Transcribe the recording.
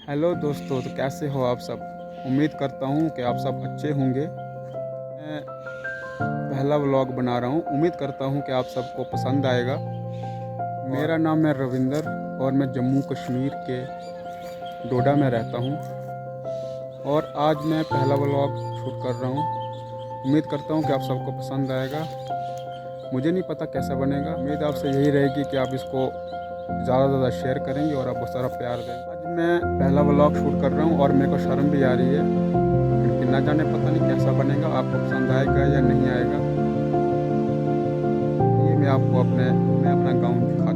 Hello दोस्तों, तो कैसे हो आप सब। उम्मीद करता हूँ कि आप सब अच्छे होंगे। मैं पहला व्लॉग बना रहा हूँ, उम्मीद करता हूँ कि आप सबको पसंद आएगा। मेरा नाम है रविंदर और मैं जम्मू कश्मीर के डोडा में रहता हूँ और आज मैं पहला व्लॉग शूट कर रहा हूँ। उम्मीद करता हूँ कि आप सबको पसंद आएगा। मुझे नहीं पता कैसा बनेगा, उम्मीद आपसे यही रहेगी कि आप इसको ज़्यादा से ज़्यादा शेयर करेंगे और आप बहुत सारा प्यार देंगे। आज मैं पहला व्लॉग शूट कर रहा हूँ और मेरे को शर्म भी आ रही है क्योंकि ना जाने पता नहीं कैसा बनेगा, आपको पसंद आएगा या नहीं आएगा। ये मैं अपना गाँव दिखाता